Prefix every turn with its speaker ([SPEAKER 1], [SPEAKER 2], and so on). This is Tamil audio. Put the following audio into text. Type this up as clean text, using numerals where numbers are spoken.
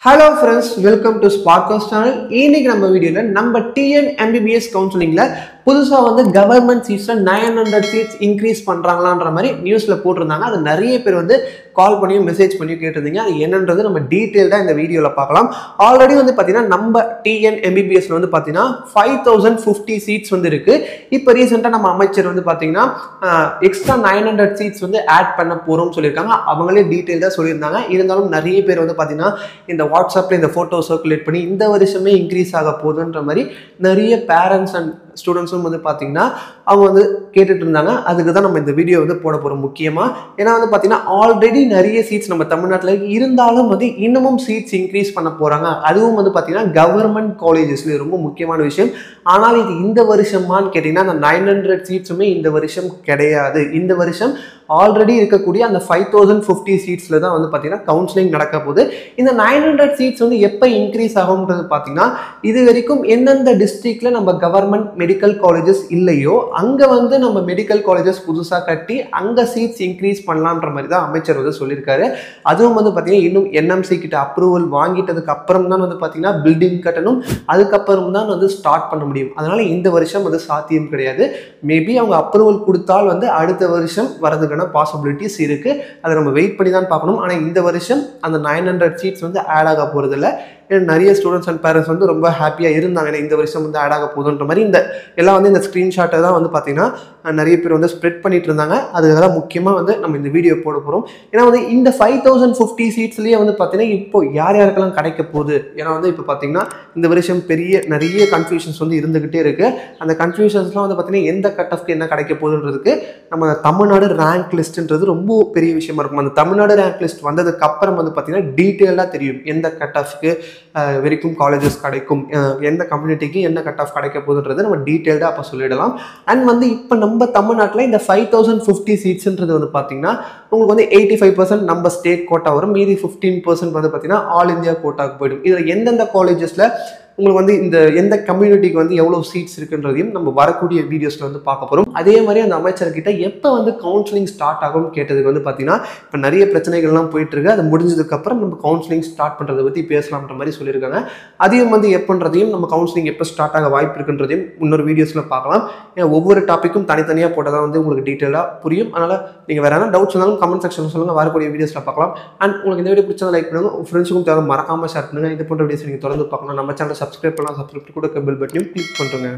[SPEAKER 1] Hello friends, welcome to Sparkers channel. இன்னைக்கு நம்ம வீடியோல நம்ம TN MBBS கவுன்சிலிங்ல புதுசா கவர்மெண்ட் சீட்ஸ்ல 900 சீட்ஸ் இன்க்ரீஸ் பண்றாங்களான்ற மாதிரி நியூஸ்ல போட்டிருந்தாங்க. அது நிறைய பேர் கால் பண்ணி மெசேஜ் பண்ணி கேட்டிருந்தீங்க. அது என்னன்றது நம்ம டீடைல்டா இந்த வீடியோல பார்க்கலாம். ஆல்ரெடி பாத்தீங்கன்னா நம்ம TN MBBSல பாத்தீங்கன்னா 5050 சீட்ஸ் இருக்கு. இப்போ ரீசெண்டா நம்ம அமைச்சர் பாத்தீங்கன்னா எக்ஸ்ட்ரா 900 சீட்ஸ் ஆட் பண்ண போறோம்னு சொல்லியிருக்காங்க. அவங்களே டீடைல்டா சொல்லியிருந்தாங்க. இருந்தாலும் நிறைய பேர் பாத்தீங்கன்னா இந்த வாட்ஸ்அப்ல இந்த போட்டோ சர்க்குலேட் பண்ணி இந்த வருஷமே இன்க்ரீஸ் ஆக போகுதுன்ற மாதிரி நிறைய பேரண்ட்ஸ் அண்ட் ஸ்டூடெண்ட்ஸும் பாத்தீங்கன்னா அவங்க கேட்டுட்டு இருந்தாங்க. அதுக்கு தான் நம்ம இந்த வீடியோ போட போறோம் முக்கியமா. ஏன்னா பாத்தீங்கன்னா ஆல்ரெடி நிறைய சீட்ஸ் நம்ம தமிழ்நாட்டில் இருந்தாலும் இன்னமும் சீட்ஸ் இன்க்ரீஸ் பண்ண போறாங்க. அதுவும் பாத்தீங்கன்னா கவர்மெண்ட் காலேஜஸ்ல ரொம்ப முக்கியமான விஷயம். ஆனால் இது இந்த வருஷமான்னு கேட்டீங்கன்னா அந்த 900 சீட்ஸுமே இந்த வருஷம் கிடையாது. இந்த வருஷம் ஆல்ரெடி இருக்கக்கூடிய அந்த 5050 சீட்ஸ்ல தான் பாத்தீங்கன்னா கவுன்சிலிங் நடக்க போகுது. இந்த 900 சீட்ஸ் எப்போ இன்க்ரீஸ் ஆகும்ன்றது பாத்தீங்கன்னா இது வரைக்கும் எந்தெந்த டிஸ்ட்ரிக்ட்ல நம்ம கவர்மெண்ட் மெடிக்கல் காலேஜஸ் இல்லையோ அங்க நம்ம மெடிக்கல் காலேஜஸ் புதுசா கட்டி அங்க சீட்ஸ் இன்க்ரீஸ் பண்ணலாம்ன்ற மாதிரி தான் அமைச்சர் சொல்லியிருக்காரு. அதுவும் பாத்தீங்கன்னா இன்னும் NMC கிட்ட அப்ரூவல் வாங்கிட்டதுக்கு அப்புறம் தான் பாத்தீங்கன்னா பில்டிங் கட்டணும். அதுக்கப்புறம் தான் ஸ்டார்ட் பண்ண முடியும். அதனால இந்த வருஷம் சாத்தியம் கிடையாது. மேபி அவங்க அப்ரூவல் கொடுத்தால் அடுத்த வருஷம் வரதுக்கான பாசிபிலிட்டிஸ் இருக்கு. அதை நம்ம வெயிட் பண்ணி தான் பார்க்கணும். ஆனா இந்த வருஷம் அந்த 900 சீட்ஸ் ஆட் ஆக போறது இல்லை. நிறைய ஸ்டூடெண்ட்ஸ் அண்ட் பேரண்ட்ஸ் ரொம்ப ஹாப்பியா இருந்தாங்க. இந்த வருஷம் ஆட் ஆக போகுதுன்ற மாதிரி இந்த எல்லாம் இந்த ஸ்கிரீன்ஷாட்டை தான் பார்த்தீங்கன்னா நிறைய பேர் ஸ்ப்ரெட் பண்ணிட்டு இருந்தாங்க. அதுக்காக தான் முக்கியமா நம்ம இந்த வீடியோ போட போறோம். ஏன்னா இந்த 5050 சீட்ஸ்லயே பார்த்தீங்கன்னா இப்போ யார் யாருக்கெல்லாம் கிடைக்க போகுது. ஏன்னா இப்போ பார்த்தீங்கன்னா இந்த வருஷம் நிறைய கன்ஃபியூஷன்ஸ் இருந்துகிட்டே இருக்கு. அந்த கன்ஃபியூஷன்ஸ்லாம் பார்த்தீங்கன்னா எந்த கட் ஆஃப்க்கு என்ன கிடைக்க போகுதுன்றதுக்கு நம்ம தமிழ்நாடு ரேங்க் லிஸ்ட்ன்றது ரொம்ப பெரிய விஷயமா இருக்கும். அந்த தமிழ்நாடு ரேங்க் லிஸ்ட் வந்ததுக்கு அப்புறம் பார்த்தீங்கன்னா டீட்டெயிலாக தெரியும் எந்த கட் ஆஃப்க்கு வரைக்கும் காலேஜஸ் கிடைக்கும், எந்த கம்யூனிட்டிக்கு என்ன கட் ஆஃப் கிடைக்க போகுதுன்றது நம்ம டீட்டெயில்டாக அப்போ சொல்லிடலாம். அண்ட் இப்போ நம்ம தமிழ்நாட்டில் இந்த 5050 சீட்ஸ்ன்றது பார்த்தீங்கன்னா உங்களுக்கு 85% நம்ம ஸ்டேட் கோட்டா வரும். மீதி 15% பார்த்தீங்கன்னா ஆல் இந்தியா கோட்டாவுக்கு போயிடும். இதில் எந்தெந்த காலேஜஸில் உங்களுக்கு இந்த எந்த கம்யூனிட்டிக்கு எவ்வளவு சீட்ஸ் இருக்குன்றதையும் நம்ம வரக்கூடிய வீடியோஸ்ல பார்க்க போறோம். அதே மாதிரி அந்த அமைச்சர்கிட்ட எப்போ கவுன்சிலிங் ஸ்டார்ட் ஆகும் கேட்டதுக்கு பார்த்தீங்கன்னா இப்போ நிறைய பிரச்சனைகள்லாம் போயிட்டு இருக்கு. அது முடிஞ்சதுக்கு அப்புறம் நம்ம கவுன்சிலிங் ஸ்டார்ட் பண்றதை பத்தி பேசலாம்ன்ற மாதிரி சொல்லியிருக்காங்க. அதையும் எப்பன்றதையும் நம்ம கவுன்சிலிங் எப்போ ஸ்டார்ட் ஆக வாய்ப்பு இருக்குன்றதையும் இன்னொரு வீடியோஸ்ல பார்க்கலாம். ஏன்னா ஒவ்வொரு டாப்பிக்கும் தனித்தனியாக போட்டதான் உங்களுக்கு டீட்டெயிலாக புரியும். அதனால நீங்க வேற என்ன டவுட்ஸ் இருந்தாலும் கமெண்ட் செக்ஷன் சொல்லுங்க, வரக்கூடிய வீடியோஸ்ல பார்க்கலாம். அண்ட் உங்களுக்கு இந்த வீடியோ பிடிச்சா லைக் பண்ணுங்க, உங்க ஃப்ரெண்ட்ஸுக்கும் தேவை மறக்காம ஷேர் பண்ணுங்க. இது போன்ற வீடியோஸ் நீங்க தொடர்ந்து பார்க்கணும். நம்ம சேனல் சப்ஸ்கிரைப் பண்ணலாம், சப்ஸ்கிரைப் கூட பெல் பட்டனையும் கிளிக் பண்ணுங்க.